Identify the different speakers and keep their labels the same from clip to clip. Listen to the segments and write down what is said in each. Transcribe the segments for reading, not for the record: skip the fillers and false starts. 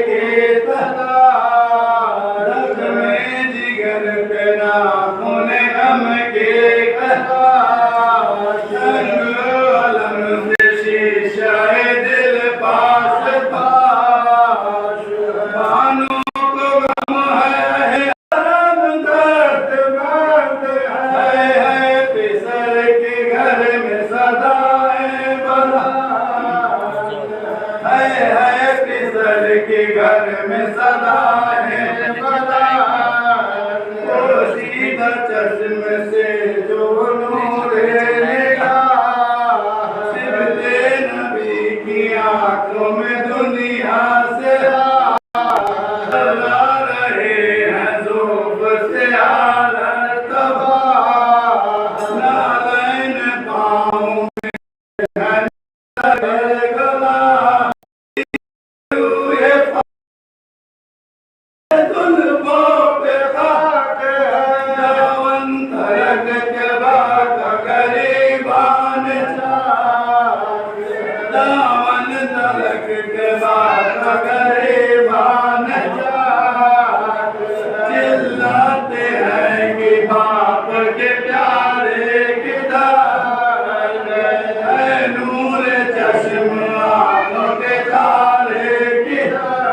Speaker 1: کے تلا زخم جگر پہ ناخن غم کے کلا جنگ علم سے شیشہ دل پاس پاس بانوں کو غم ہے عالم درد مرد ہے پسر کے گھر میں صدائیں بلند ہے پسر کے گھر میں صدائیں بلند پوشیدہ چشم سے جو نور نگاہ صفت نبی کی آنکھوں میں دنیا سے چلا رہے ہیں ذوق سے حالت تباہ نالین پاؤں میں ہے نظر گلا روئے طلبوں پہ خاک ہے داون ترک کے بعد غریبان چاک داون ترک کے بعد غریبان چاک چلاتے ہیں کہ باپ کے پیارے کدھر اے نور چشم آنکھوں کے تارے کدھر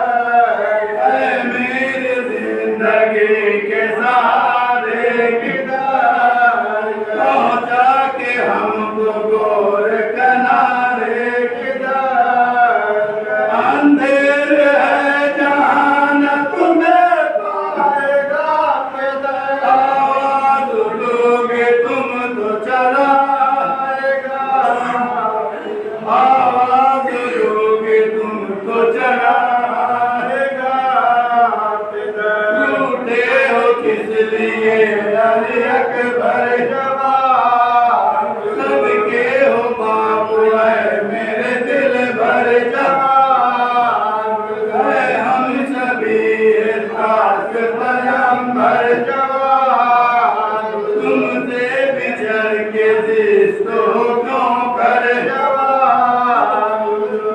Speaker 1: اے میری زندگی کے سہارے کدھر پہنچا کے ہم کو گور کنارے کدھر اندھیر ہے جہان تمہیں پائے گا کدھر آواز لوگے تم تو چلائے گا آواز لوگے تم تو چلائے گا لوٹے ہو کس لیے علی اکبر جوان سب کے ہو باپ ہے میرے دل بھر جوان ہے ہم سبھی خاص پیغمبر جوان تم سے بچھڑ کے زیست ہو کیوں کر جوان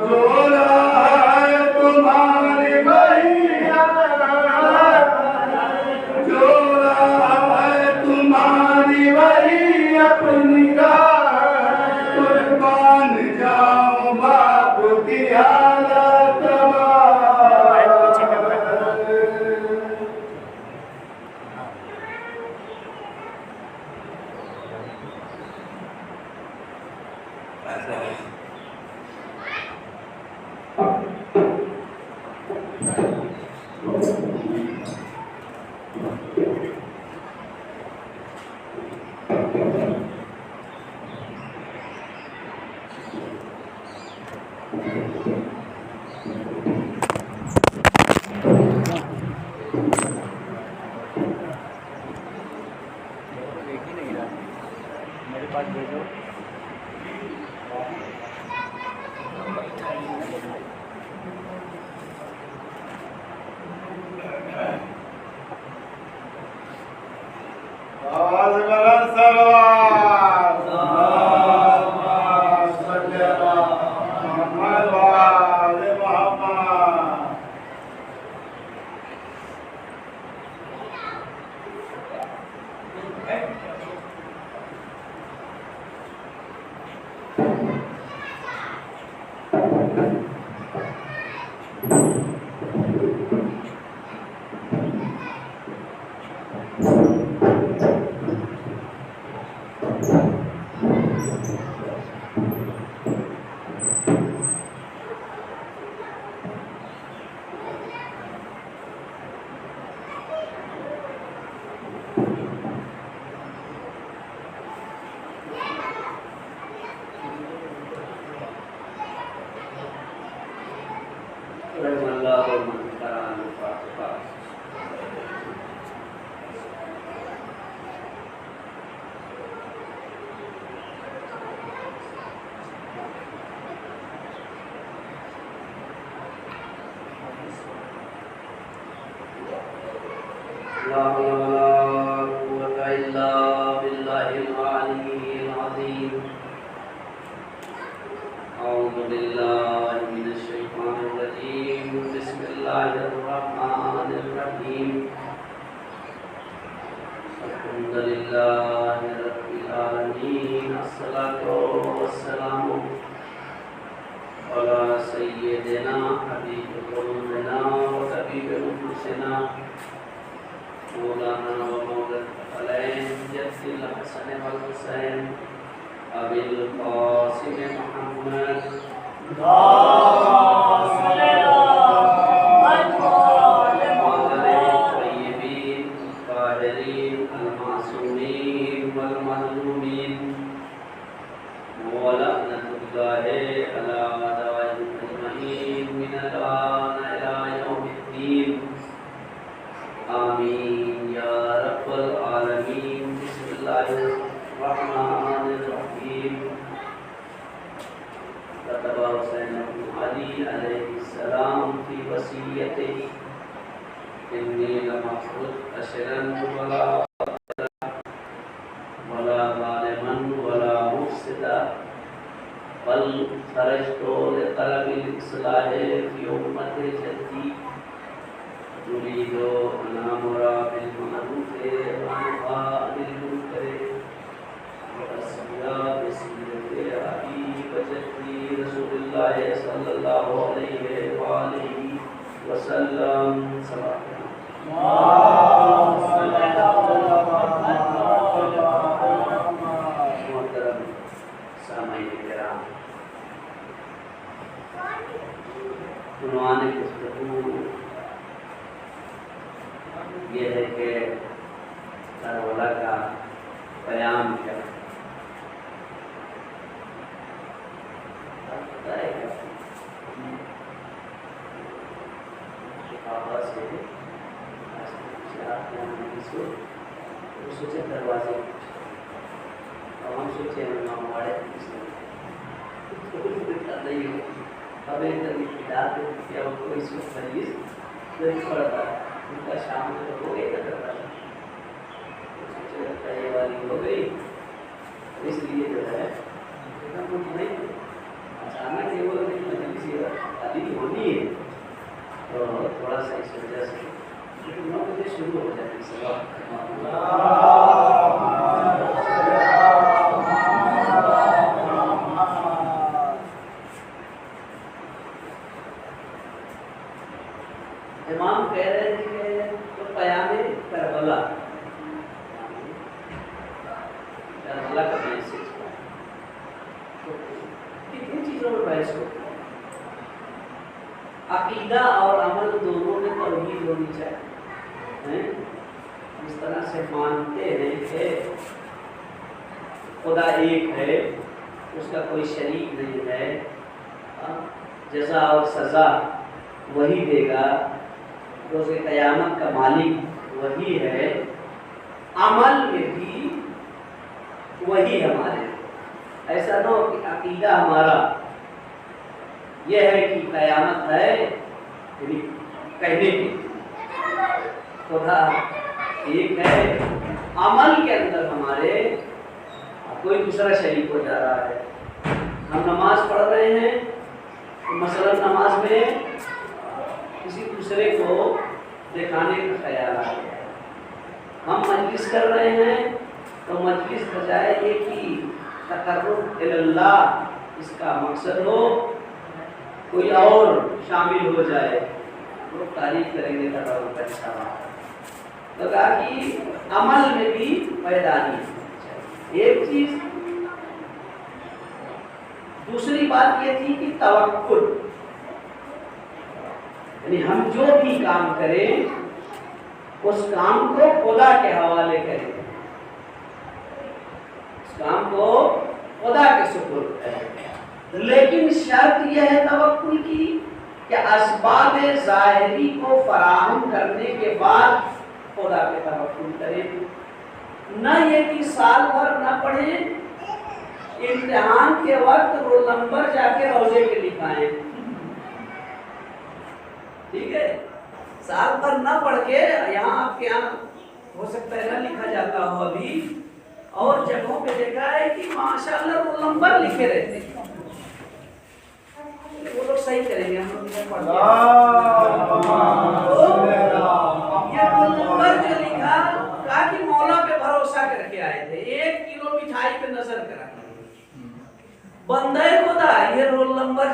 Speaker 1: گولا ہے تمہاری بھیا جوڑا ہے تمہاری وہی اپنی راہ قربان جاؤں باپ کی حالت
Speaker 2: میرے پاس بھیجو
Speaker 1: آواز بلند سلوات اللہم صلی علی محمد و آل محمد
Speaker 2: لا حول ولا قوة إلا بالله العلي العظيم. أعوذ بالله من الشيطان الرجيم. بسم الله الله الرحمن الرحيم الحمد لله رب العالمين الصلاة والسلام على سيدنا حبيب قلوبنا وطبيب نفوسنا مولانا ومولا الثقلين جد الحسن والحسين أبي القاسم محمد الطيبين الطاهرين المعصومين والمظلومين ولعنة الله على أعدائهم أجمعين من الآن إلى يوم الدين آمين يا رب العالمين بسم الله الرحمن الرحيم كتب حسين بن علي عليه السلام في وصيته إني لم أخرج أشرا ولا ظالما ولا مفسدا بل خرجت لطلب الإصلاح في أمة جدي نريد أن نأمر بالمعروف وننهى عن المنكر وأسرع بسيرة أبي وجدي رسول الله صلى الله عليه وآله وسلم محترم سامعین کرام، عنوان گفتگو یہ ہے کہ کربلا کا قیام کیا سوچے دروازے اب ہم سوچے امام والے نہیں ہو ہمیں کیا کوئی سوچ مریض نہیں پڑتا ان کا شام میں تو ہو گئی کرتا سوچے لگتا ہے یہ والی ہو گئی اس لیے جو ہے نہیں اچانک یہ وہ مجلس علی ہونی ہے تو تھوڑا سا اس وجہ سے لیکن 9 بجے شروع ہو جاتی سوا امام کہہ رہے تھے کہ تو قیام کربلا کا میسج کتنی چیزوں میں بحث ہوتی ہے عقیدہ اور عمل دونوں میں توحید ہونی چاہیے اس طرح سے مانتے ہیں کہ خدا ایک ہے اس کا کوئی شریک نہیں ہے جزا اور سزا وہی دے گا روز قیامت کا مالک وہی ہے عمل میں بھی وہی ہمارے ایسا نہ ہو کہ عقیدہ ہمارا یہ ہے کہ قیامت ہے یعنی کہنے کی خدا ایک ہے عمل کے اندر ہمارے کوئی دوسرا شریک ہو جا رہا ہے ہم نماز پڑھ رہے ہیں مثلا نماز میں کسی دوسرے کو دکھانے کا خیال آ گیا ہم مجلس کر رہے ہیں تو مجلس بجائے یہ کہ تقرب اللہ اس کا مقصد ہو کوئی اور شامل ہو جائے وہ تعریف کریں گے تقرب کا اچھا بات تو کہا کہ عمل میں بھی پیدانی ایک چیز دوسری بات یہ تھی کہ توکل یعنی ہم جو بھی کام کریں اس کام کو خدا کے حوالے کریں اس کام کو خدا کے سپرد کریں لیکن شرط یہ ہے توکل کی کہ اسباب ظاہری کو فراہم کرنے کے بعد خدا پہ توکل کریں نہ یہ کہ سال بھر نہ پڑھیں امتحان کے وقت رول نمبر جا کے روزے کے لکھائیں ٹھیک ہے سال بھر نہ پڑھ کے یہاں آپ کے یہاں ہو سکتا ہے نہ لکھا جاتا ہو ابھی اور جگہوں پہ دیکھا ہے کہ ماشاءاللہ رول نمبر لکھے رہتے ہیں وہ لوگ صحیح کریں گے ہم لوگ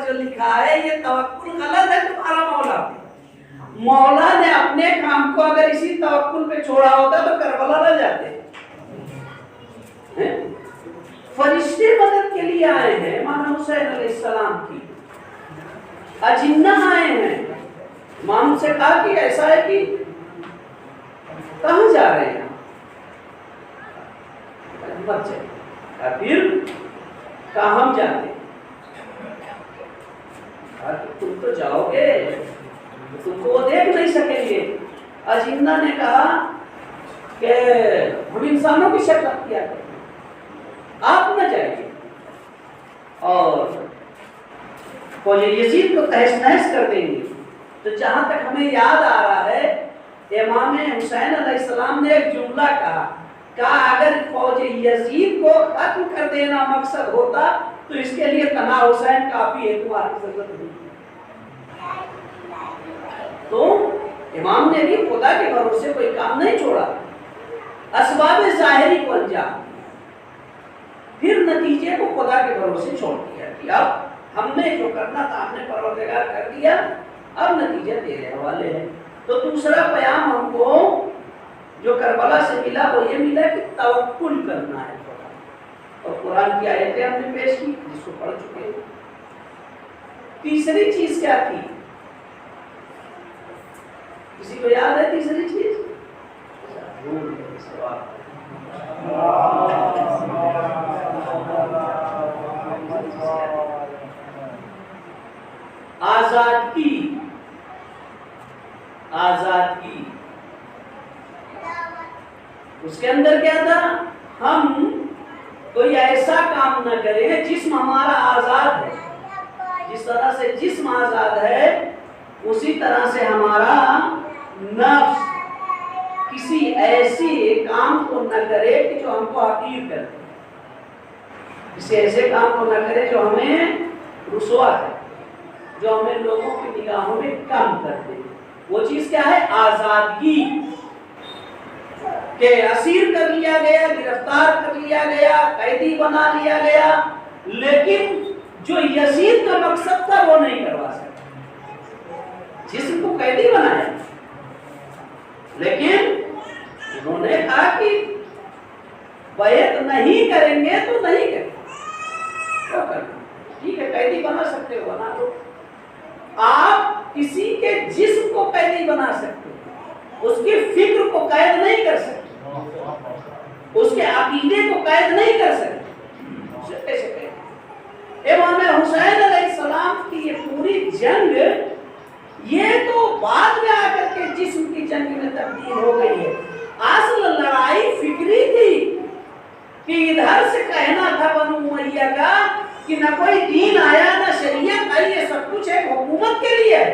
Speaker 2: جو لکھا ہے یہ توکل غلط ہے تمہارا مولا پہ. مولا نے اپنے کام کو اگر اسی توکل پہ چھوڑا ہوتا تو کربلا نہ جاتے. فرشتے مدد کے لیے آئے ہیں امام حسین علیہ السلام کی. اجنہ آئے ہیں. امام سے کہا کہ ایسا ہے کہ کہاں جا رہے ہیں مت جائے. پھر کہاں ہم جاتے. تم تو جاؤ گے تم کو وہ دیکھ نہیں سکیں گے. اجنہ نے کہا کہ ہم انسانوں کی شکل اختیار کریں آپ نہ جائیے. اور فوج یزید کو تہس نہس کر دیں گے. تو جہاں تک ہمیں یاد آ رہا ہے امام حسین علیہ السلام نے ایک جملہ کہا اگر فوج یزید کو ختم کر دینا مقصد ہوتا تو اس کے لیے تنہا حسین کافی ہے تمہاری ضرورت نہیں. تو امام نے بھی خدا کے بھروسے کوئی کام نہیں چھوڑا. اسباب ظاہری کو انجام پھر نتیجے کو خدا کے بھروسے چھوڑ دیا کہ اب ہم نے جو کرنا تھا ہم نے پروردگار کر دیا اب نتیجہ تیرے حوالے ہے. تو دوسرا پیام ہم کو جو کربلا سے ملا وہ یہ ملا کہ توکل کرنا ہے خدا. اور قرآن کی آیتیں ہم نے پیش کی جس کو پڑھ چکے ہیں. تیسری چیز کیا تھی کسی کو یاد ہے تیسری چیز؟ آزادگی. آزادگی اس کے اندر کیا تھا ہم کوئی ایسا کام نہ کریں. جسم ہمارا آزاد ہے. جس طرح سے جسم آزاد ہے اسی طرح سے ہمارا نفس کسی ایسی کام کو نہ کرے کہ جو ہم کو حقیر کر دے. کسی ایسے کام کو نہ کرے جو ہمیں رسوا کرے جو ہمیں لوگوں کی نگاہوں میں کم کر دے. وہ چیز کیا ہے؟ آزادگی. کہ اسیر کر لیا گیا گرفتار کر لیا گیا قیدی بنا لیا گیا لیکن جو یزید کا مقصد تھا وہ نہیں کروا سکتا. جسم کو قیدی بنایا لیکن انہوں نے کہا کہ بیعت نہیں کریں گے تو نہیں کریں گے. ٹھیک ہے قیدی بنا سکتے ہو بنا دو. آپ کسی کے جسم کو قیدی بنا سکتے ہو اس کی فکر کو قید نہیں کر سکتے اس کے عقیدے کو قید نہیں کر سکتے. امام حسین علیہ السلام کی یہ پوری جنگ یہ تو بعد میں آ کر کے جسم کی جنگ میں تبدیل ہو گئی ہے. اصل لڑائی فکری تھی کہ ادھر سے کہنا تھا بنو امیہ کا کہ نہ کوئی دین آیا نہ شریعت آئی یہ سب کچھ ایک حکومت کے لیے ہے.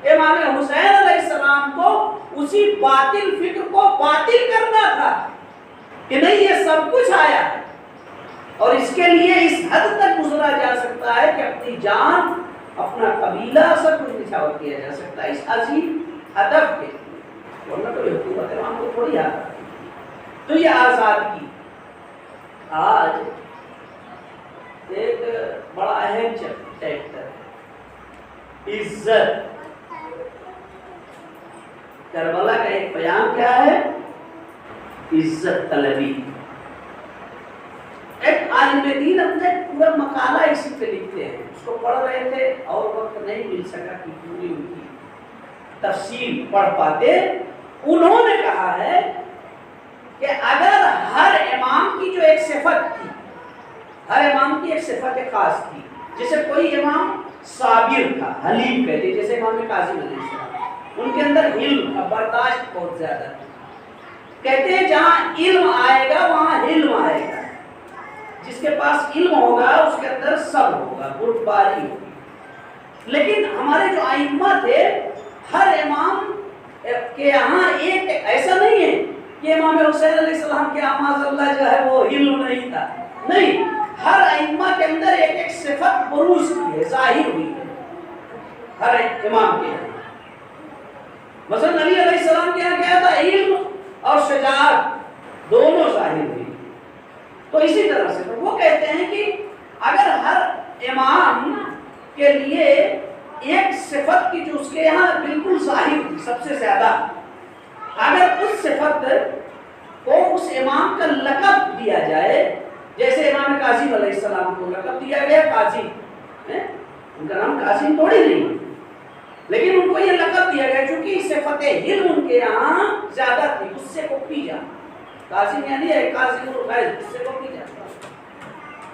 Speaker 2: امام حسین علیہ السلام کو اسی باطل فکر کو باطل کرنا تھا کہ نہیں یہ سب کچھ آیا ہے اور اس کے لیے اس حد تک گزرا جا سکتا ہے کہ اپنی جان اپنا قبیلہ سب کچھ نچھاور کیا جا سکتا ہے اس عظیم ہدف کے لیے. ورنہ کوئی حکومت امام کو تھوڑی آتا. تو یہ آزادگی آج ایک بڑا اہم چیپٹر ہے عزت. کربلا کا ایک بیان کیا ہے؟ عزت طلبی. ایک عالم دین اپنے پورا مقالہ اسی پہ لکھتے ہیں. اس کو پڑھ رہے تھے اور وقت نہیں مل سکا کہ پوری ان کی تفصیل پڑھ پاتے. انہوں نے کہا ہے کہ اگر ہر امام کی جو ایک صفت تھی ہر امام کی ایک صفت خاص تھی. جیسے کوئی امام صابر تھا حلیم کہتے جیسے امام کاظم علیہ السلام ان کے اندر علم کا برداشت بہت زیادہ تھا. کہتے ہیں جہاں علم آئے گا وہاں علم آئے گا. جس کے پاس علم ہوگا اس کے اندر صبر ہوگا بردباری ہوگی. لیکن ہمارے جو ائمہ تھے ہر امام کے یہاں ایک ایسا نہیں ہے کہ امام حسین علیہ السلام کے معاذ اللہ جو ہے وہ علم نہیں تھا. نہیں ہر ائمہ کے اندر ایک ایک صفت بروز کی ہے ظاہر ہوئی ہے ہر امام کے. مثلا نبی علیہ السلام کے یہاں کیا تھا؟ علم اور شجاعت دونوں ظاہر ہوئی. تو اسی طرح سے وہ کہتے ہیں کہ اگر ہر امام کے لیے ایک صفت کی جو اس کے یہاں بالکل ظاہر تھی سب سے زیادہ، اگر اس صفت کو اس امام کا لقب دیا جائے، جیسے امام کاظم علیہ السلام کو لقب دیا گیا قاضی، ان کا نام قاسم تھوڑی نہیں، لیکن ان کو یہ لقب دیا گیا چونکہ صفت علم ان کے یہاں زیادہ تھی، اس سے کو پی جا قاسم یعنی ہے قاسم الغیظ، اس سے کو پی جا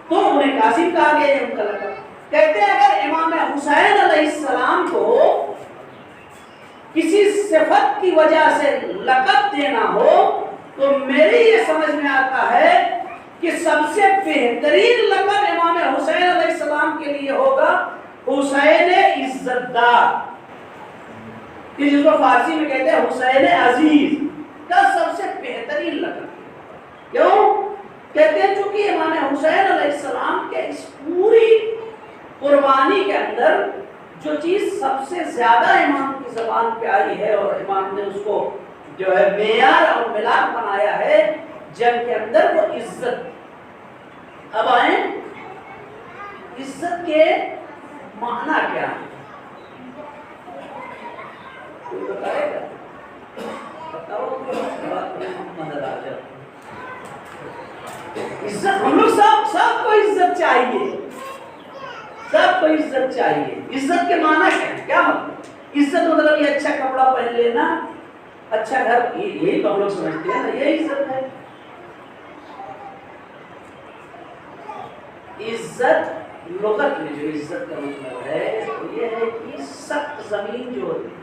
Speaker 2: تو انہیں قاسم کہا گیا ہے ان کا لقب۔ کہتے ہیں اگر امام حسین علیہ السلام کو کسی صفت کی وجہ سے لقب دینا ہو تو میری یہ سمجھ میں آتا ہے کہ سب سے بہترین لقب امام حسین علیہ السلام کے لیے ہوگا حسین عزت دار، جس کو فارسی میں کہتے ہیں حسین عزیز، کا سب سے بہترین لقب۔ کیوں؟ کہتے ہیں چونکہ امام حسین علیہ السلام کے اس پوری قربانی کے اندر جو چیز سب سے زیادہ امام کی زبان پہ آئی ہے اور امام نے اس کو جو ہے معیار اور ملاک بنایا ہے جنگ کے اندر، وہ عزت۔ اب آئیں عزت کے معنی کیا ہے؟ کوئی بتائے گا؟ بتاؤ محمد راجہ۔ عزت ہم لوگ سب کو عزت چاہیے، سب کو عزت چاہیے۔ عزت کے معنی کیا ہے؟ کیا مطلب؟ عزت مطلب یہ اچھا کپڑا پہن لینا، اچھا گھر، یہی تو ہم لوگ سمجھتے ہیں نا، یہ عزت ہے۔ عزت لغت میں جو عزت کا مطلب ہے وہ یہ ہے کہ سخت زمین جو ہوتی ہے،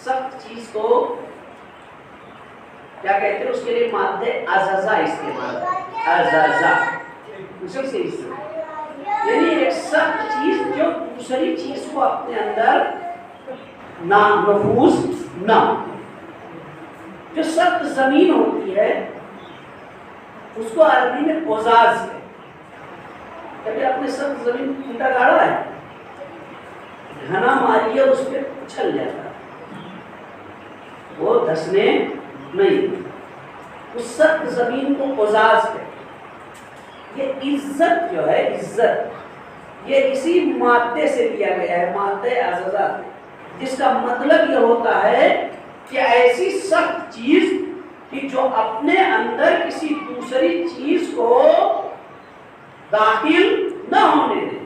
Speaker 2: سخت چیز کو کیا کہتے ہیں؟ اس کے لیے مادے عزازہ استعمال، عزازہ اسی سے عزت، یعنی ایک سخت چیز جو دوسری چیز کو اپنے اندر نفوذ نہ، جو سخت زمین ہوتی ہے اس کو عربی میں قزاز ہے۔ کبھی اپنے سخت زمین پھوٹا گاڑا ہے، گھنا ماری ہے، اس پہ اچھل جاتا ہے، وہ دھسنے نہیں، اس سخت زمین کو قزاز ہے۔ یہ عزت جو ہے، عزت یہ اسی مادے سے لیا گیا ہے، مادہ عزازہ، جس کا مطلب یہ ہوتا ہے کہ ایسی سخت چیز کہ جو اپنے اندر کسی دوسری چیز کو داخل نہ ہونے دے۔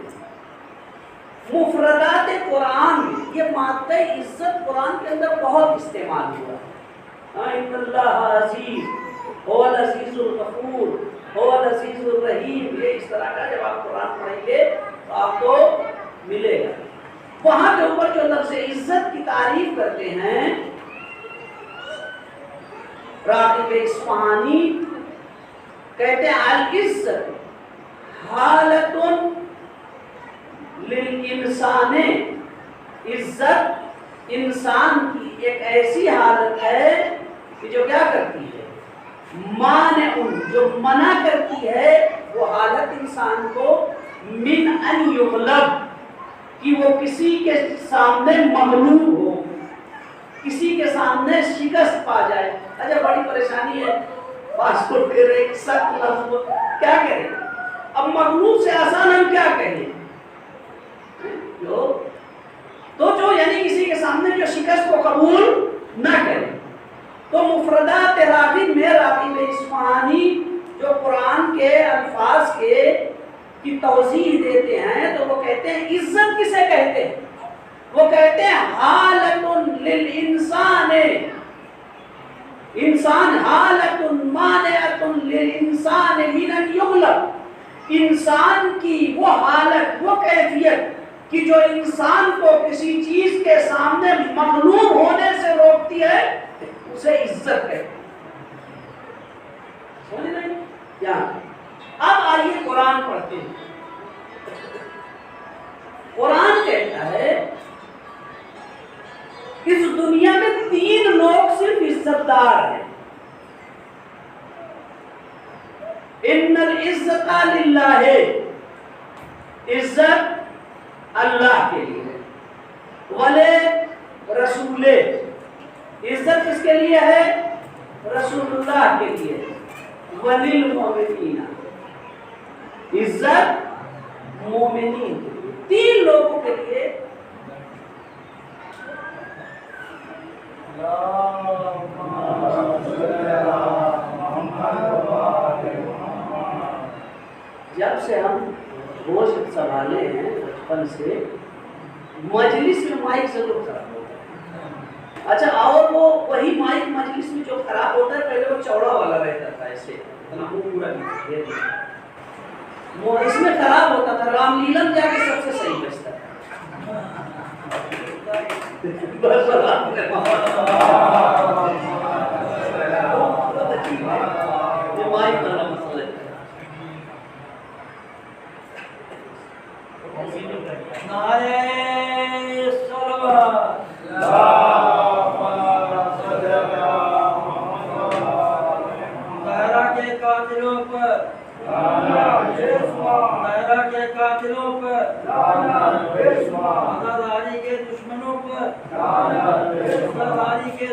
Speaker 2: مفردات قرآن میں یہ مادہ عزت قرآن کے اندر بہت استعمال ہوا ہے۔ ان اللہ عزیز هو العزیز الغفور هو العزیز الرحیم، یہ اس طرح کا جب آپ قرآن پڑھیں گے تو آپ کو ملے گا۔ وہاں کے اوپر جو لفظ عزت کی تعریف کرتے ہیں راغب اصفہانی کہتے ہیں العزت حالت للانسان، عزت انسان کی ایک ایسی حالت ہے کہ جو کیا کرتی ہے؟ مانع، جو منع کرتی ہے، وہ حالت انسان کو من ان یغلب، کہ وہ کسی کے سامنے مغلوب ہو، کسی کے سامنے شکست پا جائے۔ اچھا بڑی پریشانی ہے، پاسپورٹ کے ایک سخت لفظ کیا کریں؟ اب مغلوب سے آسان ہم کیا کہیں؟ جو یعنی کسی کے سامنے جو شکست کو قبول نہ کرے۔ تو مفردات راغب میں راغب اصفہانی جو قرآن کے الفاظ کی توضیح دیتے ہیں تو وہ کہتے ہیں عزت کسے کہتے ہیں؟ وہ کہتے ہیں حالت للانسان، انسان حالت مانعۃ للانسان من ان یغلب، انسان کی وہ حالت، وہ کیفیت کہ جو انسان کو کسی چیز کے سامنے مغلوب ہونے سے روکتی ہے، اسے عزت کہتے ہیں۔ سمجھ رہے ہیں کیا؟ اب آئیے قرآن پڑھتے ہیں۔ قرآن کہتا ہے اس دنیا میں 3 لوگ صرف عزت دار ہیں۔ ان العزت للہ، عزت اللہ کے لیے ہے، ولے رسول، عزت کس کے لیے ہے؟ رسول اللہ کے لیے، وللمؤمنین، عزت مومنین کے لیے۔ 3 لوگوں کے لیے جب سے ہم ہوش سنبھالے ہیں بچپن سے مجلس میں مائک ضرور خراب ہوتا ہے. اچھا اور وہ وہی مائک مجلس میں جو خراب ہوتا ہے پہلے وہ چوڑا والا رہتا تھا ایسے پورا وہ اس میں خراب ہوتا تھا. رام لیلن جا کے سب سے صحیح بچتا تھا.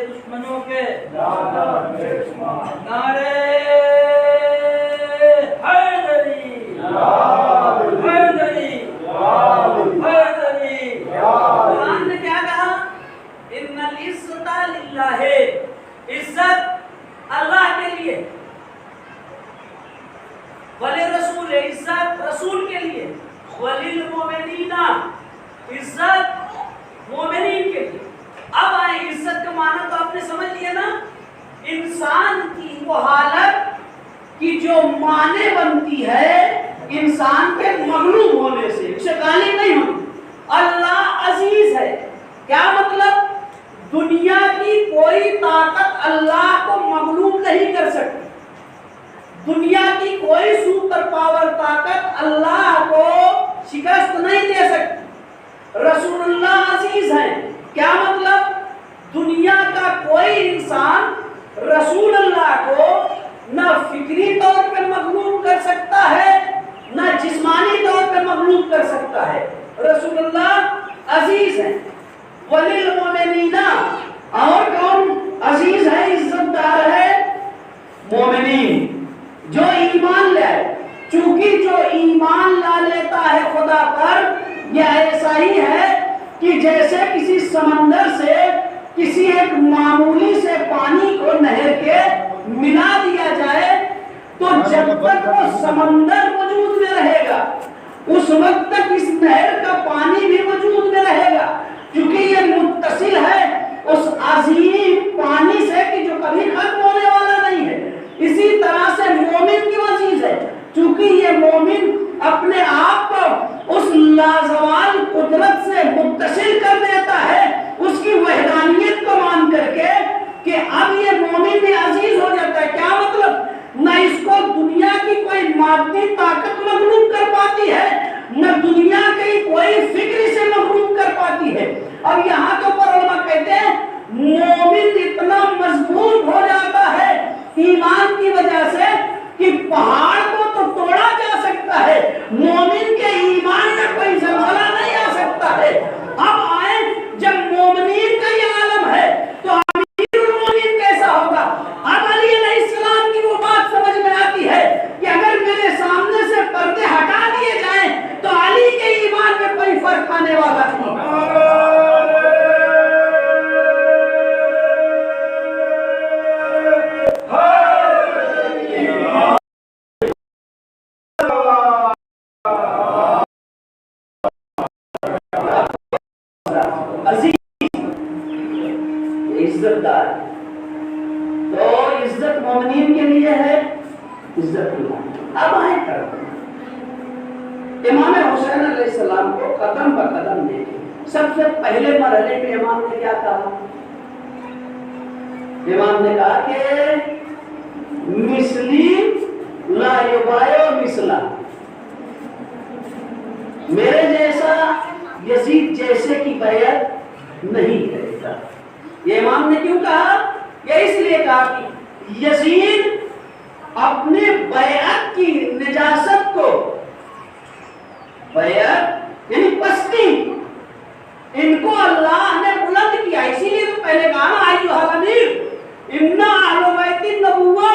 Speaker 3: دشمنوں کے نعرے حیدری حیدری حیدری.
Speaker 2: قرآن نے کیا کہا؟ ان العزت للہ، عزت اللہ کے لیے، وللرسول، عزت رسول کے لیے، وللمؤمنین، عزت مومنین کے لیے. اب آئے عزت کا معنی تو آپ نے سمجھ لیا نا. انسان کی وہ حالت کی جو معنی بنتی ہے انسان کے مغلوب ہونے سے، اسے غالب نہیں ہوتی. اللہ عزیز ہے. کیا مطلب؟ دنیا کی کوئی طاقت اللہ کو مغلوب نہیں کر سکتی. دنیا کی کوئی سپر پاور طاقت اللہ کو شکست نہیں دے سکتی. رسول اللہ عزیز ہیں. کیا مطلب؟ دنیا کا کوئی انسان رسول اللہ کو نہ فکری طور پر مغلوب کر سکتا ہے نہ جسمانی طور پر مغلوب کر سکتا ہے. رسول اللہ عزیز ہیں. وللمؤمنین، اور کون عزیز ہے، عزت دار ہے؟ مومنین، جو ایمان لے آئے. چونکہ جو ایمان لا لیتا ہے خدا پر، یہ ایسا ہی ہے کہ جیسے کسی سمندر سے کسی ایک معمولی سے پانی کو نہر کے ملا دیا جائے تو جب تک وہ سمندر وجود میں رہے گا اس وقت تک اس نہر کا پانی بھی وجود میں رہے گا، کیونکہ یہ متصل ہے اس عظیم پانی سے کہ جو کبھی ختم ہونے والا نہیں ہے. اسی طرح سے مومن کی عزیز ہے، چونکہ یہ مومن اپنے آپ کو اس لازوال قدرت سے متصل کر دیتا ہے، اس کی وحدانیت کو مان کر کے، کہ اب یہ مومن بھی عزیز ہو جاتا ہے. کیا مطلب؟ نہ اس کو دنیا کی کوئی مادی طاقت مغلوب کر پاتی ہے، نہ دنیا کی کوئی فکر سے مغلوب کر پاتی ہے. اب یہاں کے اوپر علماء کہتے ہیں مومن اتنا مضبوط ہو جاتا ہے ایمان کی وجہ سے کہ پہاڑ کو تو توڑا جا سکتا ہے، مومن کے ایمان میں کوئی زلزلہ نہیں آ سکتا ہے. اب آئے جب مومنین کا یہ عالم ہے تو امیر المومنین کیسا ہوگا؟ اب علی علیہ السلام کی وہ بات سمجھ میں آتی ہے کہ اگر میرے سامنے سے پردے ہٹا دیے جائیں تو علی کے ایمان میں کوئی فرق آنے والا نہیں. عزت دار تو عزت مومنین کے لیے ہے، عزت اللہ. اب آئیں کرتے امام حسین علیہ السلام کو قدم بہ قدم دیکھیں. سب سے پہلے مرحلے میں امام نے کیا کہا؟ امام نے کہا کہ مثلی لا یبایع مثلا، میرے جیسا یزید جیسے کی بیعت نہیں کرے گا. یہ امام نے کیوں کہا؟ یہ اس لیے کہا کہ یزید اپنے بیعت کی نجاست کو، بیعت یعنی پستی، ان کو اللہ نے بلند کیا. اسی لیے تو پہلے کہا نا ایھا الامیر انا اہل بیت النبوہ،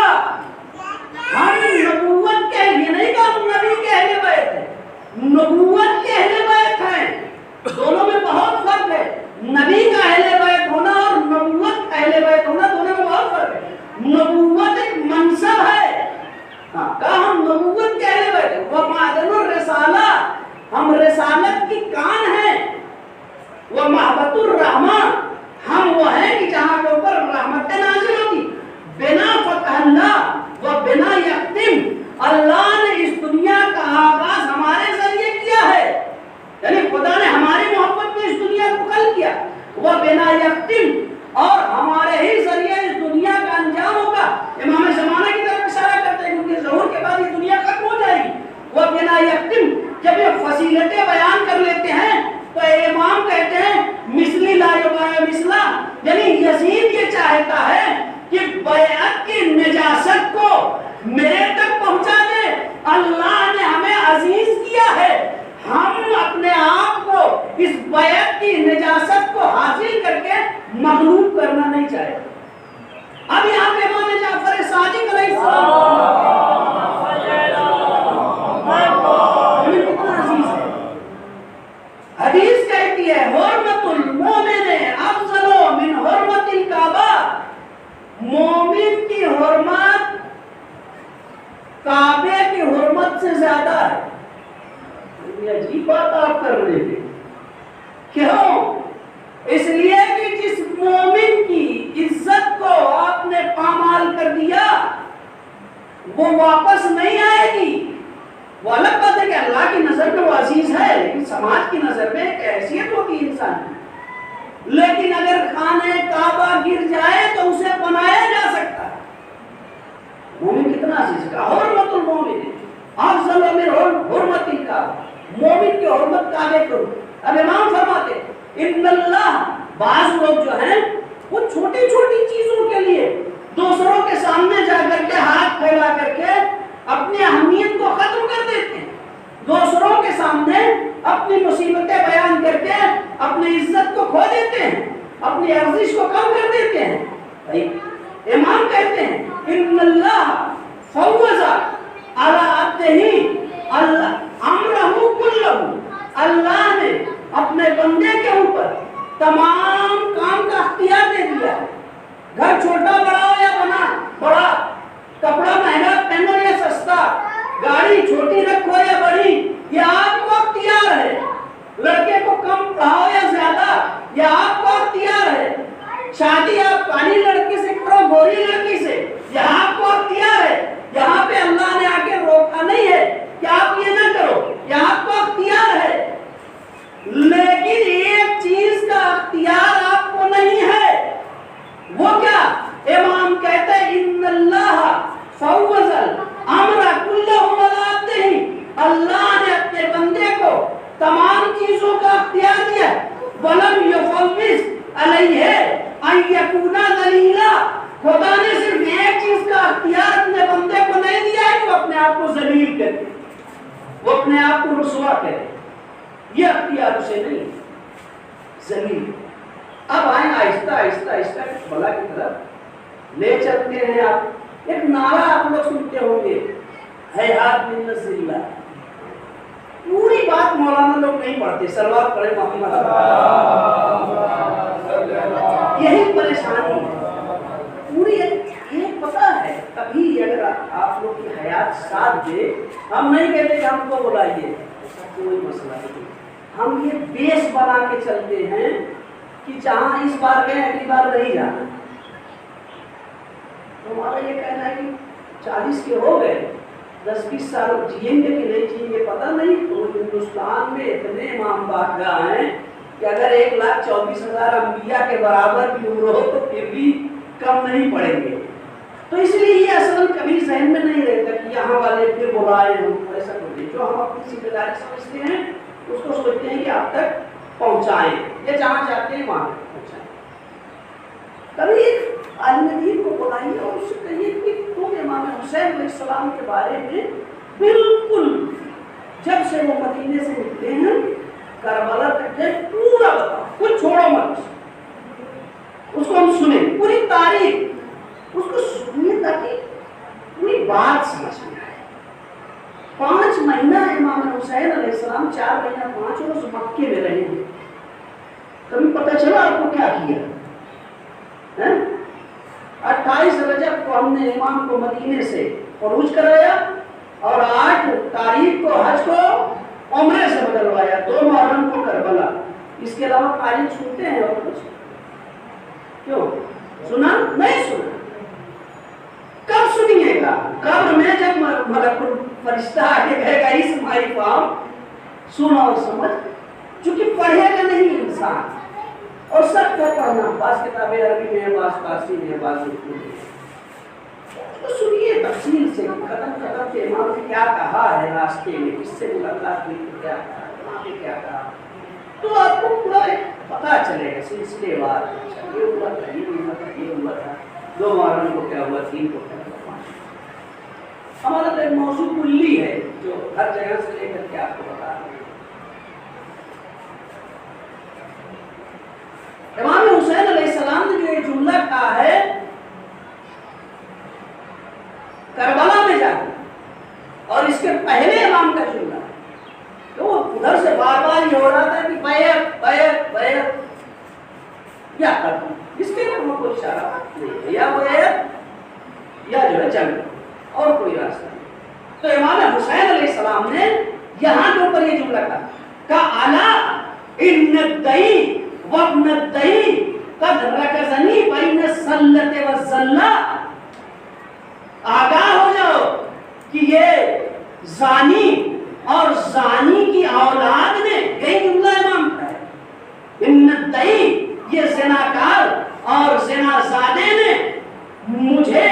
Speaker 2: ہم نبوت کے، یہ نہیں کہا نبی کے اہل بیت ہے، نبوت کے اہل بیت ہے. یزید یہ چاہتا ہے کہ بیعت کی نجاست کو میرے تک پہنچا دے. اللہ نے ہمیں عزیز کیا ہے, ہم اپنے آپ کو اس بیعت کی نجاست کو حاصل کر کے مغلوب کرنا نہیں چاہتے. اب یہاں پہ امام جعفر صادق علیہ السلام ہمیں کتنا عزیز ہے. حدیث کہتی ہے حرمت المومن افضل من حرمت الکعبہ. مومن کی حرمت کعبے کی حرمت سے زیادہ ہے. یہ عجیب بات آپ کر رہے تھے. کیوں؟ اس لیے کہ جس مومن کی عزت کو آپ نے پامال کر دیا وہ واپس نہیں آئے گی. وہ الگ بات ہے کہ اللہ کی نظر میں وہ عزیز ہے, لیکن سماج کی نظر میں ایک حیثیت ہوتی ہے انسان کی. لیکن اگر خانہ کعبہ گر جائے تو اسے بنایا جا سکتا ہے. مومن کتنا عزیز کا حرمت المومن افضل من حرمت الکعبہ. مومن کی حرمت کعبے کو. اب امام فرماتے ان اللہ, بعض لوگ جو ہیں وہ چھوٹی چھوٹی چیزوں کے لیے دوسروں کے سامنے جا کر کے ہاتھ پھیلا کر کے اپنی اہمیت کو ختم کر دیتے ہیں. دوسروں کے سامنے اپنی مصیبتیں بیان کر کے اپنی عزت کو کھو دیتے ہیں, اپنی ارزش کو کم کر دیتے ہیں. امام کہتے ہیں ان اللہ فوض علی عبدہ اللہ امرہ کلہ. اللہ نے اپنے بندے کے اوپر تمام کام کا اختیار دے دیا ہے. گھر چھوٹا بڑا ہو یا بڑا, کپڑا مہنگا پہنو یا سستا, گاڑی چھوٹی رکھو یا بڑی, یہ آپ کو اختیار ہے. لڑکے کو کم پڑھاؤ یا زیادہ, یہ آپ کو اختیار ہے. شادی آپ کالی لڑکی سے کرو گوری لڑکی سے, یہ آپ کو اختیار ہے. یہاں پہ اللہ نے آ کے روکا نہیں ہے کہ آپ یہ نہ کرو, یہ آپ کو اختیار ہے. لیکن ایک چیز کا اختیار آپ کو نہیں ہے, وہ کیا؟ امام کہتے ہیں ان اللہ فوض الامر کلہ علی عبدہ. اللہ نے اپنے بندے کو تمام چیزوں کا اختیار دیا. ولم یفوض علیہ ان یکون ذلیلا. خدا نے صرف ایک چیز کا اختیار اپنے بندے کو نہیں دیا ہے کہ وہ اپنے آپ کو ذلیل کرے, وہ اپنے آپ کو رسوا کرے. یہ اختیار اسے نہیں, ذلیل. اب آئیں آہستہ آہستہ آہستہ بلا کی طرف لے چلتے ہیں. آپ ایک نعرہ آپ لوگ سنتے ہوں گے, حیات من نصر اللہ. پوری بات مولانا لوگ نہیں پڑھتے, سلوات پڑھے محمد. یہی پریشانی ہے. پوری ایک پتہ ہے, کبھی اگر آپ لوگ کی حیات ساتھ دے, ہم نہیں کہتے کہ ہم کو بلائیے, کوئی مسئلہ نہیں. ہم یہ بیس بنا کے چلتے ہیں کہ جہاں اس بار گئے اگلی بار نہیں جانا. ہمارا یہ کہنا ہے کہ 40 کے ہو گئے, 10-20 سال جئیں گے کہ نہیں جئیں گے پتہ نہیں. تو ہندوستان میں اتنے امام باقاء ہیں کہ اگر 1,24,000 انبیاء کے برابر بھی عمر ہو تو پھر بھی کم نہیں پڑیں گے. تو اس لیے یہ اصل کبھی ذہن میں نہیں رہتا کہ یہاں والے پھر بلائے ہوں. ایسا کوئی جو ہم اپنی ذمہ داری سمجھتے ہیں اس کو سوچتے ہیں کہ آپ تک پہنچائیں, یا جہاں چاہتے ہیں وہاں پہنچائیں. کبھی ایک عالم دین کو بلائیے اور اس سے کہیے کہ تم امام حسین علیہ السلام کے بارے میں بالکل جب سے وہ مدینے سے نکلے ہیں کربلا تک ہے پورا بتاؤ, کچھ چھوڑو مت. اس کو ہم سنیں پوری تاریخ, اس کو سنیے تاکہ پوری بات سمجھ میں آئے. 5 مہینہ امام حسین علیہ السلام 4 مہینہ 5 روز مکے میں رہے ہیں. کبھی پتہ چلا آپ کو کیا کیا؟ 28 رجب کو ہم نے امام کو مدینے سے خروج کرایا اور 8 تاریخ کو حج کو عمرے سے بدلوایا, 2 محرم کو کربلا. اس کے علاوہ تاریخ سنتے ہیں اور کچھ کیوں سنا نہیں سنا؟ کب سنیے گا؟ قبر میں جب ملک فرشتہ آگے کہے گا اس مائی فام سنا اور سمجھ. چونکہ پڑھے گا نہیں انسان, اور سب کا پڑھنا, بعض کتابیں عربی میں, بعض فارسی میں, بعض اردو میں. تو سنیے تفصیل سے ختم کے امام نے کیا کہا ہے راستے میں, کس سے ملاقات ہوئی, کیا کہا, وہاں پہ کیا کہا, تو آپ کو پورا پتہ چلے گا سلسلے وار. یہ ہوا تھا، 2 محرم کو کیا ہوا، 3 کو کیا ہوا، 5 ہمارا تو ایک موضوع کلی ہے جو ہر جگہ سے لے کر کے آپ کو بتا رہے ہیں۔ امام حسین علیہ السلام نے جو یہ جملہ کہا ہے کربلا میں جا کے، اور اس کے پہلے امام کا جملہ ہے، تو وہ ادھر سے بار بار یہ ہو رہا تھا کہ بیعت بیعت بیعت کیا کروں، اس کے لیے کوئی اشارہ نہیں ہے، یا بیعت یا جو ہے جنگ، اور کوئی راستہ نہیں۔ تو امام حسین علیہ السلام نے یہاں کے اوپر یہ جملہ کہا الا ان الدئی وابن الدئی قد رکزنی بین السلۃ والذلہ، آگاہ ہو جاؤ کہ یہ زانی اور زانی کی اولاد نے، یہی جملہ امام کا ہے، ان الدئی یہ زناکار اور زنازادے نے مجھے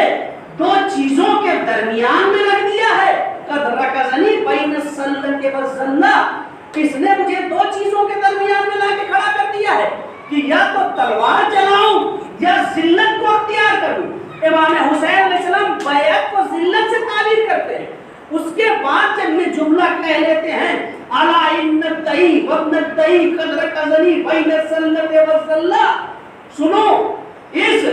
Speaker 2: 2 چیزوں کے درمیان میں رکھ دیا ہے، قد رکزنی بین السلۃ والذلہ، اس نے مجھے 2 چیزوں کے درمیان میں لا کے کھڑا کر دیا ہے کہ یا تو تلوار چلاؤں یا ذلت کو اختیار کروں۔ امام حسین علیہ السلام بیعت کو ذلت سے تعبیر کرتے ہیں، اس کے بعد جب یہ جملہ کہہ لیتے ہیں الا ان الدئی وابن الدئی قد رکزنی بین السلۃ والذلہ، سنو اس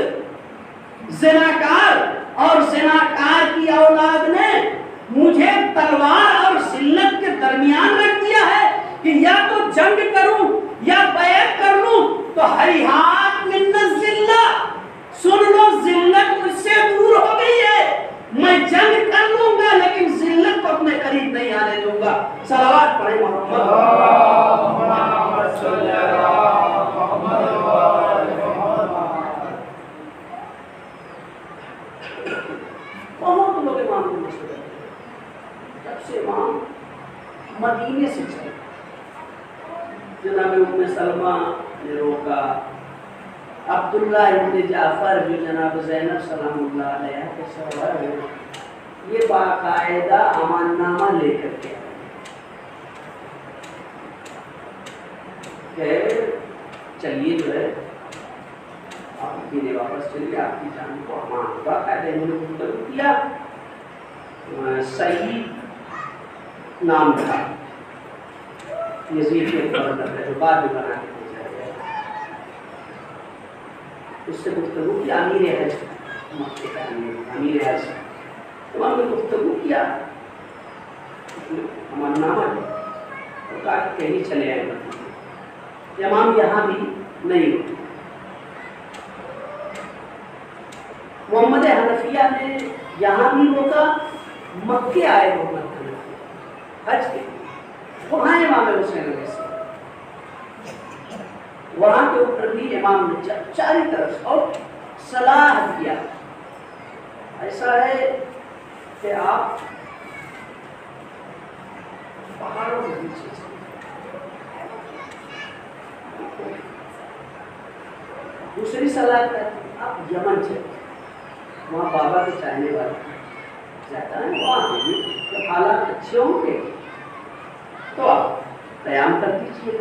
Speaker 2: زناکار اور زناکار کی اولاد نے مجھے تلوار اور ذلت کے درمیان رکھ دیا ہے کہ یا تو جنگ کروں یا بیعت کر لوں، تو ہیہات من الذلہ، سن لو ذلت مجھ سے دور ہو گئی ہے، میں جنگ کر لوں گا لیکن ذلت کو اپنے قریب نہیں آنے دوں گا۔ صلوات پڑھیں محمد۔ بہت لوگ امام کو مشہور ہے، جب سے امام مدینے سے چلے، جناب ام سلمہ نے روکا، عبداللہ ابن جعفر جو جناب زینب سلام اللہ علیہ کے شوہر ہیں، یہ باقاعدہ امان نامہ لے کر کے کہ چلیے جو ہے آپ کی واپس چلیے، آپ کی جان کو امان، باقاعدہ انہوں نے گفتگو کیا، سعید نام تھا یزید کے گورنر ہے جو بعد میں بنا کے بھیجا گیا، اس سے گفتگو کیا، امیر حج مکے کا امیر حج، امام نے گفتگو کیا، امان نامہ اور کہا کہ کہیں چلے آئے مدینے، امام یہاں بھی نہیں ہوتے۔ محمد حنفیہ نے یہاں بھی روکا، مکے آئے محمد حنفیہ حج کے، وہاں امام حسین علیہ السلام، وہاں کے اوپر بھی امام نے چاری طرف اور صلاح کیا، ایسا ہے کہ آپ پہاڑوں کے پیچھے دوسری صلاح ہے آپ یمن چلے، وہاں بابا کے چاہنے والے جاتا ہے، وہاں جب حالات اچھے ہوں گے تو آپ قیام کر دیجیے،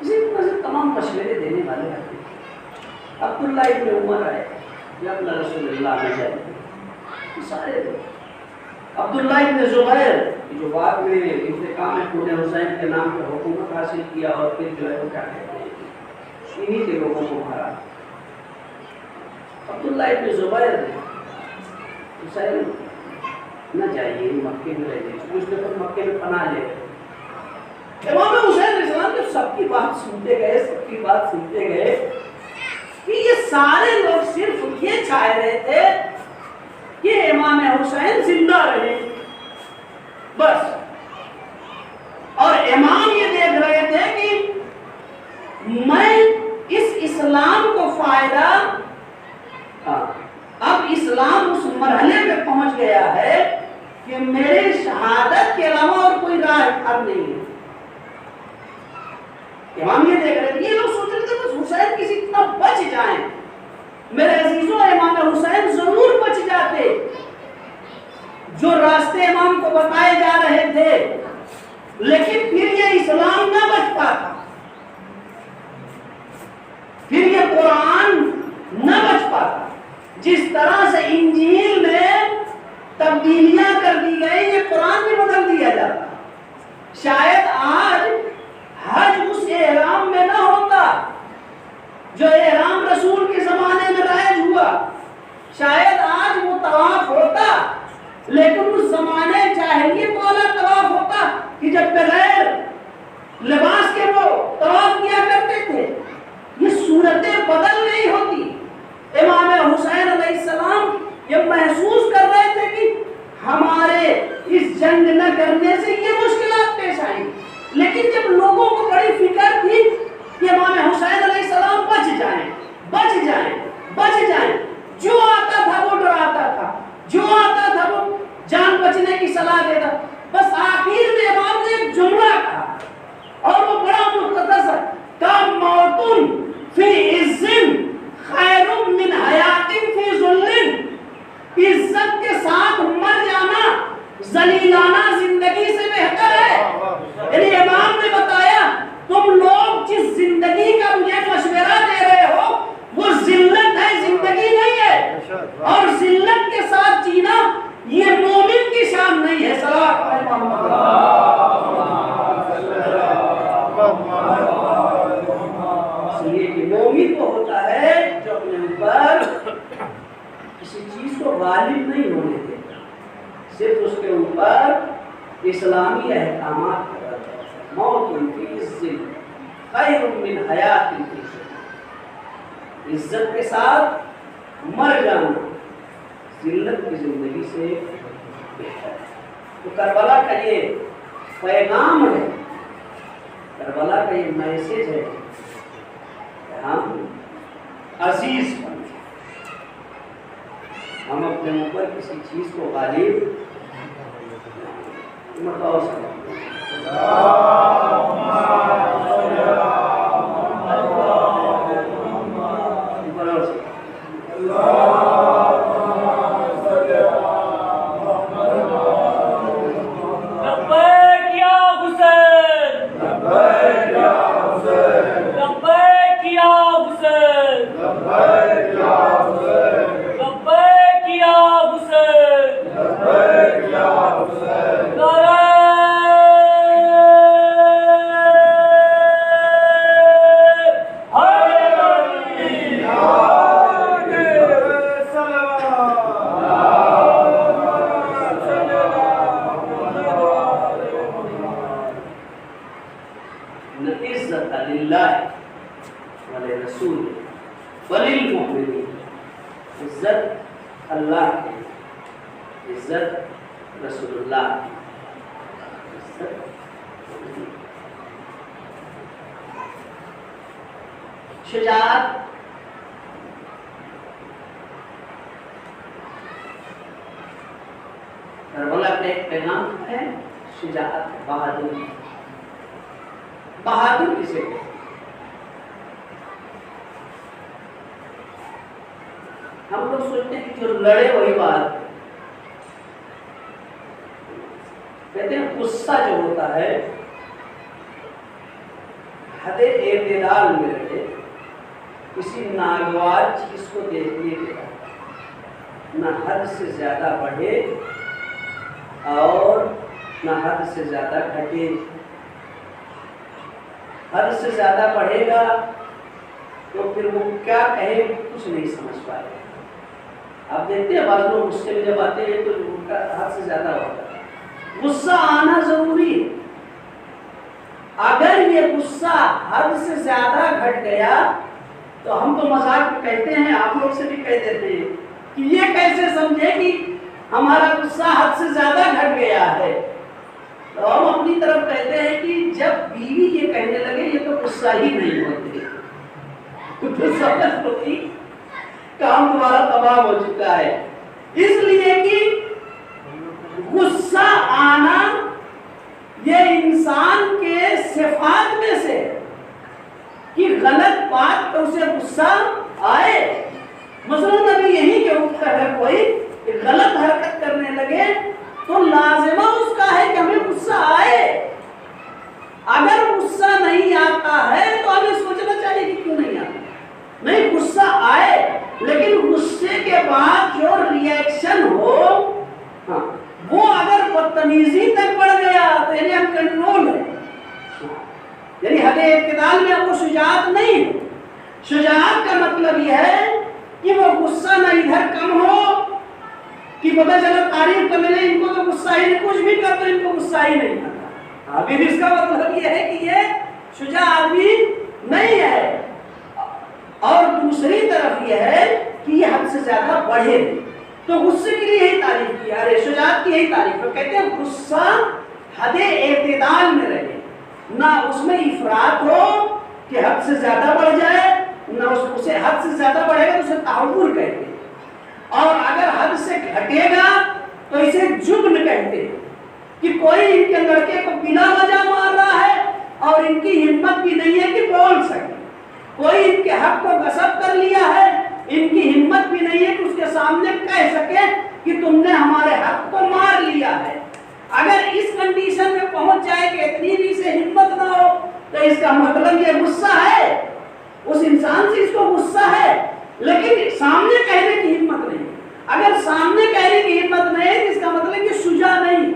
Speaker 2: اسی طرح سے تمام مشورے دینے والے آتے ہیں۔ عبداللہ ابن عمر آئے جب رسول اللہ میں جائے، سارے لوگ، عبداللہ ابن زبیر جو بعد میں انتقام خون حسین کے نام پر حکومت حاصل کیا اور پھر جو ہے وہ کیا کہتے ہیں انہی کے لوگوں کو مارا، عبداللہ ابن زبیر نے حسین نہ جائیے مکے میں رہ جائیے، کچھ دفعہ مکے میں پناہ لے گئے۔ امام حسین علیہ السلام جب سب کی بات سنتے گئے، سب کی بات سنتے گئے کہ یہ سارے لوگ صرف یہ چاہ رہے تھے کہ امام حسین زندہ رہے بس، اور امام یہ دیکھ رہے تھے کہ میں اس اسلام کو فائدہ، اب اسلام اس مرحلے پہ پہنچ گیا ہے کہ میرے شہادت کے علاوہ اور کوئی راہ اب نہیں ہے۔ امام یہ دیکھ رہے تھے، یہ لوگ سوچ رہے تھے بس حسین کسی طرح بچ جائیں، میرے عزیزوں امام حسین ضرور بچ جاتے، جو راستے امام کو بتائے جا رہے تھے، لیکن پھر یہ اسلام نہ بچ پاتا، پھر جس طرح سے انجیل میں تبدیلیاں کر دی گئی، یہ قرآن بھی بدل دیا جاتا۔ شاید آج حج اس احرام میں نہ ہوتا جو احرام رسول کے زمانے میں رائج ہوا، شاید آج وہ طواف ہوتا، لیکن اس زمانے جاہلیت والا طواف ہوتا کہ جب بغیر لباس کے وہ طواف کیا کرتے تھے۔ یہ صورتیں بدل نہیں ہوتی۔ امام حسین علیہ السلام یہ محسوس کر رہے تھے کہ ہمارے اس جنگ نہ کرنے سے یہ مشکلات پیش آئیں، لیکن جب لوگوں کو بڑی فکر تھی کہ امام حسین علیہ السلام بچ جائیں بچ جائیں بچ جائیں، جو آتا تھا وہ ڈراتا تھا، جو آتا تھا وہ جان بچنے کی صلاح دیتا۔ بس آخر میں امام نے ایک جملہ کہا اور وہ بڑا مختصر کا موتن فی عزن خیر من حیات فی ذل، عزت کے ساتھ مر جانا ذلیلانہ زندگی سے بہتر ہے۔ یعنی امام نے بتایا تم لوگ جس زندگی کا مجھے مشورہ دے رہے ہو وہ ذلت ہے، زندگی نہیں ہے، اور ذلت کے ساتھ جینا یہ مومن کی شان نہیں ہے۔ صلوات اس لیے کہ مومن وہ ہوتا ہے جو اپنے اوپر کسی چیز کو غالب نہیں ہونے دیتا، صرف اس کے اوپر اسلامی احکامات کا رہتا ہے۔ موت فی الذل خیر من حیات فی ذل، عزت کے ساتھ مر جانا ذلت کی زندگی سے بہتر ہے۔ تو کربلا کا یہ پیغام ہے، کربلا کا یہ میسج ہے کہ ہم عزیز بن جائیں، ہم اپنے اوپر کسی چیز کو غالب مطلب عزت اللہ کی، عزت رسول اللہ کی، شجاعت کربلا کا ایک پیغام ہے، شجاعت، بہادری۔ بہادر کسے کہتے ہیں؟ ہم لوگ سوچتے ہیں کہ جو لڑے وہی بات کہتے ہیں۔ غصہ جو ہوتا ہے حد اعتدال میں رہے، کسی ناگوار چیز کو دیکھنے کے بعد نہ حد سے زیادہ بڑھے اور نہ حد سے زیادہ گھٹے۔ حد سے زیادہ بڑھے گا تو پھر وہ کیا کہے کچھ نہیں سمجھ پائے گا۔ آپ دیکھتے ہیں بعض لوگ غصے میں جب آتے ہیں تو ان کا حد سے زیادہ ہوتا ہے۔ غصہ آنا ضروری ہے، اگر یہ غصہ حد سے زیادہ گھٹ گیا تو ہم تو مذاق میں کہتے ہیں، آپ لوگ سے بھی کہہ دیتے ہیں کہ یہ کیسے سمجھے کہ ہمارا غصہ حد سے زیادہ گھٹ گیا ہے، تو ہم اپنی طرف کہتے ہیں کہ جب بیوی یہ کہنے لگے یہ تو غصہ ہی نہیں ہوتے، تو سمجھ لو کہ کام تمہارا تمام ہو چکا ہے۔ اس لیے کہ غصہ آنا یہ انسان کے صفات میں سے کہ غلط بات پر اسے غصہ آئے۔ مثلاً ابھی یہی کہ اگر کوئی غلط حرکت کرنے لگے تو لازمہ اس کا ہے کہ ہمیں غصہ آئے۔ اگر غصہ نہیں آتا ہے تو ہمیں سوچنا چاہیے کہ کیوں نہیں آتا۔ نہیں، غصہ آئے لیکن غصے کے بعد
Speaker 4: شجاعت کا مطلب یہ ہے کہ وہ غصہ نہ ادھر کم ہو کہ پتہ چلا تعریف کرنے لیں ان کو تو غصہ ہی نہیں، کچھ بھی کر تو ان کو غصہ ہی نہیں آتا. ابھی اس کا مطلب یہ ہے کہ یہ شجاع آدمی نہیں ہے. اور دوسری طرف یہ ہے کہ یہ حد سے زیادہ بڑھے. تو غصے کے لیے یہی تعریف کی، ارے شجاعت کی یہی تعریف ہے. کہتے ہیں غصہ حد اعتدال میں رہے، نہ اس میں افراط ہو کہ حد سے زیادہ بڑھ جائے، نہ اسے حد سے زیادہ بڑھے گا تو اسے تحور کہتے ہیں، اور اگر حد سے گھٹے گا تو اسے جبن کہتے ہیں کہ کوئی ان کے لڑکے کو بلا وجہ مار رہا ہے اور ان کی ہمت بھی نہیں ہے کہ بول سکے. کوئی ان کے حق کو غصب کر لیا ہے، ان کی ہمت بھی نہیں ہے کہ اس کے سامنے کہہ سکے کہ تم نے ہمارے حق کو مار لیا ہے. اگر اس کنڈیشن میں پہنچ جائے کہ اتنی بھی سے ہمت نہ ہو تو اس کا مطلب یہ غصہ ہے، اس انسان سے اس کو غصہ ہے، لیکن سامنے کہنے کی ہمت نہیں. اگر سامنے کہنے کی ہمت نہیں ہے تو اس کا مطلب یہ شجاع نہیں.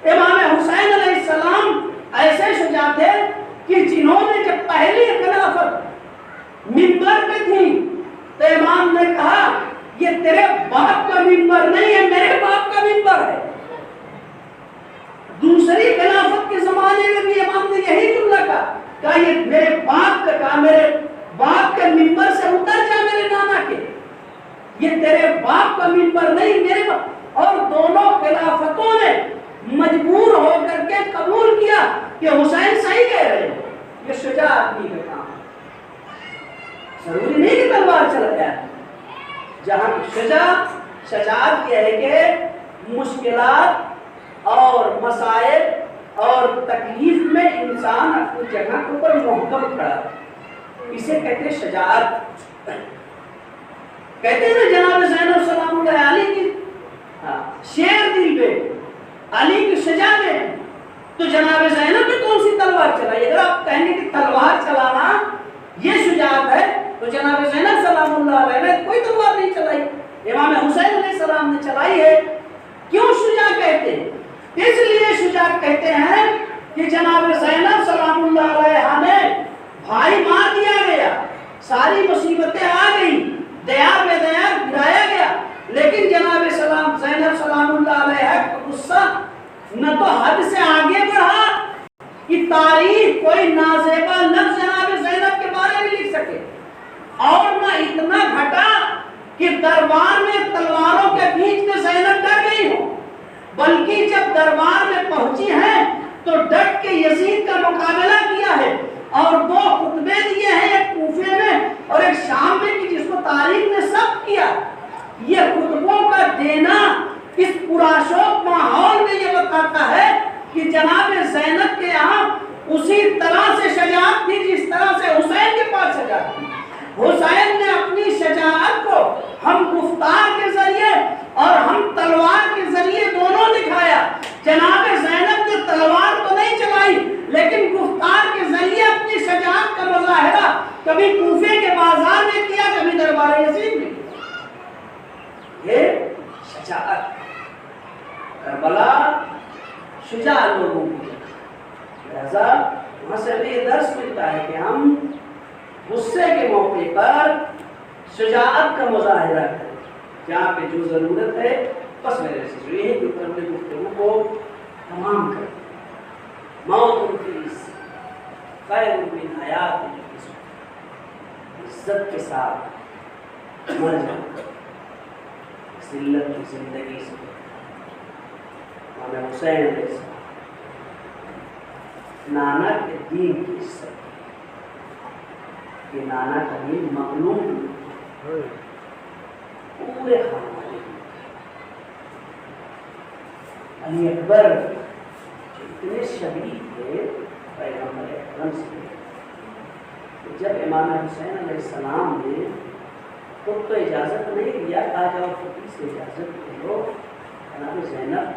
Speaker 4: امام حسین علیہ السلام ایسے شجاع تھے کہ جنہوں نے جب پہلی خلافت منبر پہ تھی تو امام نے کہا یہ تیرے باپ کا منبر نہیں ہے، میرے باپ کا منبر ہے. دوسری خلافت کے زمانے میں بھی امام نے یہی جملہ کہا یہ میرے باپ کا کہا، میرے باپ کے منبر سے اتر جا میرے نانا کے، یہ تیرے باپ کا منبر نہیں میرے باپ. اور دونوں خلافتوں نے مجبور ہو کر کے قبول کیا کہ حسین صحیح کہہ رہے ہیں، یہ شجاع آدمی کا کام ہے. ضروری نہیں کہ تلوار چلا جائے. جہاں شجاعت یہ ہے کہ مشکلات اور مسائل اور تکلیف میں انسان اپنی جگہ کے اوپر محکم کھڑا ہے، اسے کہتے ہیں شجاعت. کہتے ہیں نا جناب زینب سلام اللہ علیہ کی شیر دل پہ علی کی شجاع میں، تو جناب زینب نے کون سی تلوار چلائی؟ اگر آپ کہیں گے کہ تلوار چلانا یہ شجاعت ہے تو جناب زینب سلام اللہ علیہ نے کوئی تلوار نہیں چلائی، امام حسین علیہ السلام نے چلائی ہے. کیوں شجاع کہتے ہیں؟ اس لیے شجاع کہتے ہیں کہ جناب زینب سلام اللہ علیہ نے بھائی مار دیا گیا، ساری مصیبتیں آ گئی، دیار میں دیار گرایا گیا، لیکن جناب زینب سلام اللہ علیہ کا غصہ نہ تو حد سے آگے بڑھا کہ تاریخ کوئی نازیبا لفظ جناب زینب کے بارے میں لکھ سکے، اور نہ اتنا گھٹا کہ دربار میں تلواروں کے بیچ میں زینب ڈر گئی ہو، بلکہ جب دربار میں پہنچی ہیں تو ڈٹ کے یزید کا مقابلہ کیا ہے اور 2 خطبے دیے ہیں، ایک کوفے میں اور ایک شام میں، کہ جس کو تاریخ نے ثبت کیا. یہ خطبوں کا دینا اس پراشوق ماحول میں یہ بتاتا ہے کہ جناب زینب کے یہاں اسی طرح سے شجاعت تھی جس طرح سے حسین کے پاس شجاعت تھی. حسین نے اپنی شجاعت کو ہم گفتار کے ذریعے اور ہم تلوار کے ذریعے دونوں دکھایا. جناب زینب نے تلوار تو نہیں چلائی لیکن گفتار کے ذریعے اپنی شجاعت کا مظاہرہ کبھی کوفے کے بازار میں کیا، کبھی دربار یزید میں کیا. یہ شجاعت. کربلا شجاع لوگوں کی، لہذا وہاں سے ہمیں یہ درس ملتا ہے کہ ہم غصے کے موقع پر شجاعت کا مظاہرہ کریں. جہاں پہ جو ضرورت ہے بس میرے سے جو یہ ہے گفتگو کو تمام کریں. موت فیس خیر من حیات، عزت کے ساتھ مر جاؤ، ذلت کی زندگی سے. امام حسین علیہ السلام نانا کے دین کی عزت، کہ نانا کا دین مغلوب پورے خاندان. علی اکبر جو اتنے شدید تھے پیغمبر اکرم سے، جب امام حسین علیہ السلام نے خود تو اجازت نہیں دیا، کہا جاؤ فقیر سے اجازت لو، جناب زینب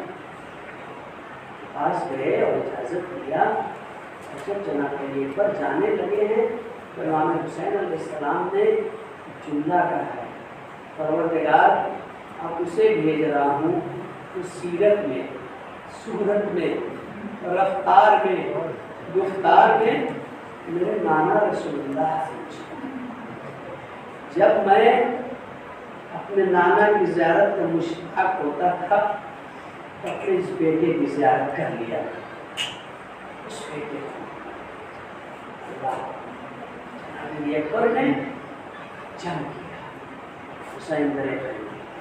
Speaker 4: کے پاس گئے اور اجازت دیا. اور جب جناب علی اکبر جانے لگے ہیں تو امام حسین علیہ السلام نے جملہ کہا ہے، پروردگار اب اسے بھیج رہا ہوں تو سیرت میں، صورت میں، رفتار میں، گفتار میں
Speaker 2: میرے نانا رسول اللہ سے جب میں اپنے نانا کی زیارت کا مشتاق ہوتا تھا تو اپنے اس بیٹے کی زیارت کر لیا اس بیٹے اکبر نے جنگ کیا حسین میرے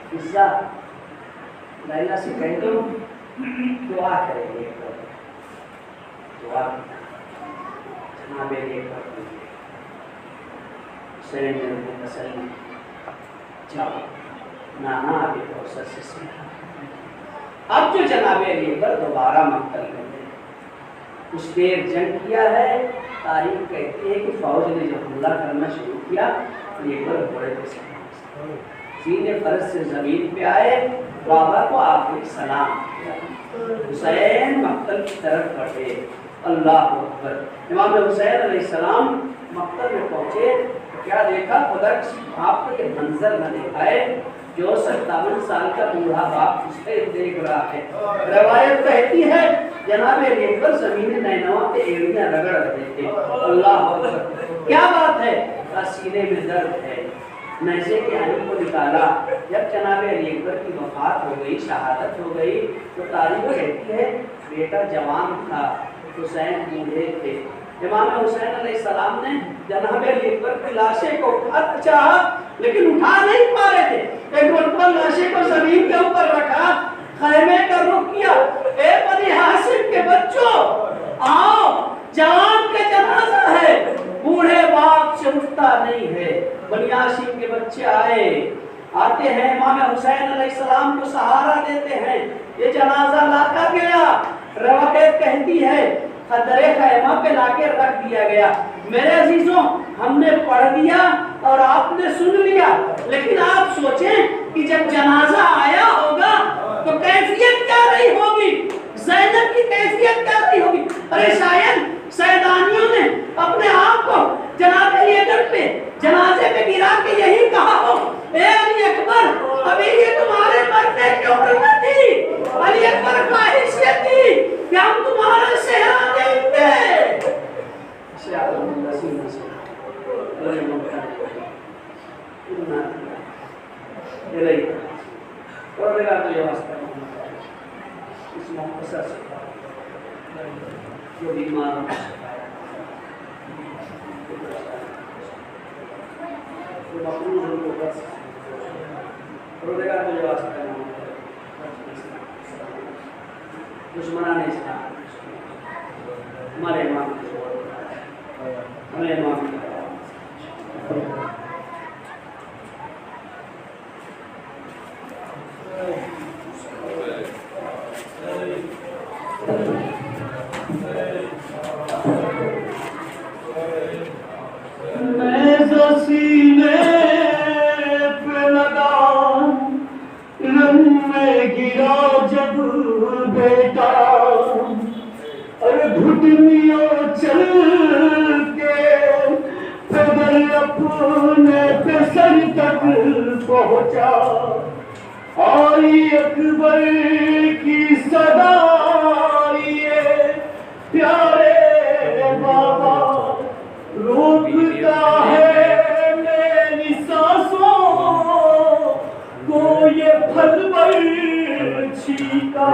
Speaker 2: قصہ لیلا سے کہہ دو دعا کریں گے دعا جناب حسین نے تسلی جاؤ نانا ابھی کوثر سے سنا اب جو جناب علی اکبر دوبارہ مقتل کر دیں کچھ دیر جنگ کیا ہے تاریخ کہتی ہے کہ فوج نے جب حملہ کرنا شروع کیا علی اکبر گھوڑے پہ سوار سینے فرض سے زمین پہ آئے بابا کو آخری سلام کیا حسین مقتل کی طرف بڑھے اللہ اکبر امام حسین علیہ السلام مقتل میں پہنچے کیا دیکھا خدا کسی باپ کو یہ منظر نہ دکھائے جو 57 سال کا بوڑھا باپ اسے دیکھ رہا ہے روایت کہتی ہے جناب علی اکبر زمین نینوا پہ ایڑیاں رگڑ رہے تھے اللہ اکبر کیا بات ہے سینے میں درد ہے نیزے کے علی کو نکالا جب جناب علی اکبر کی وفات ہو گئی شہادت ہو گئی تو تاریخ کہتی ہے بیٹا جوان تھا حسین بوڑھے تھے امام حسین علیہ السلام نے جناب علی اکبر کی لاشیں کو اٹھانا چاہا لیکن اٹھا نہیں پا رہے تھے ایک مرتبہ لاشیں کو زمین کے اوپر رکھا خیمے کا رخ کیا اے بنی ہاشم کے بچوں آؤ جوان کا جنازہ ہے بوڑھے باپ سے اٹھتا نہیں ہے بنی ہاشم کے بچے آتے ہیں امام حسین علیہ السلام کو سہارا دیتے ہیں یہ جنازہ لاتا گیا روایت کہتی ہے قدر خیمہ پہ لا کے رکھ دیا گیا میرے عزیزوں ہم نے پڑھ دیا اور آپ نے سن لیا لیکن آپ سوچیں کہ جب جنازہ آیا ہوگا تو کیفیت کیا رہی ہوگی زینب کی کیفیت کیا رہی ہوگی ارے شاید سیدانیوں نے اپنے آپ کو جناب علی اکبر پہ جنازے پہ گرا کے یہی کہا ہو اے علی اکبر ابھی یہ تمہارے مرنے کی عمر نہ تھی علی اکبر خواہش یہ تھی کہ ہم تمہارا صحرا دیں گے اس مختصر سے جو بیمار مقبول ان کو بس روزگار تو جو واسطہ دشمنان اسلام ہمارے امام ہمارے امام
Speaker 1: پہنچا آئی اکبر کی صدا آئیے پیارے بابا روکتا ہے میری سانسوں کو یہ پھل برچھی کا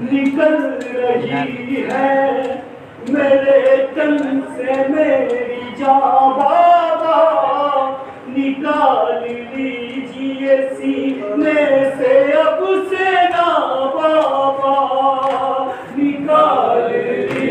Speaker 1: نکل رہی ہے میرے تن سے میری جان بابا نکال لیجیے سینے سے اب سے نا بابا نکال لیجیے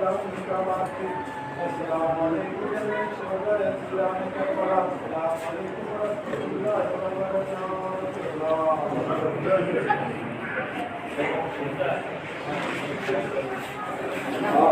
Speaker 1: السلام علیکم السلام علیکم ورحمۃ اللہ وبرکاتہ.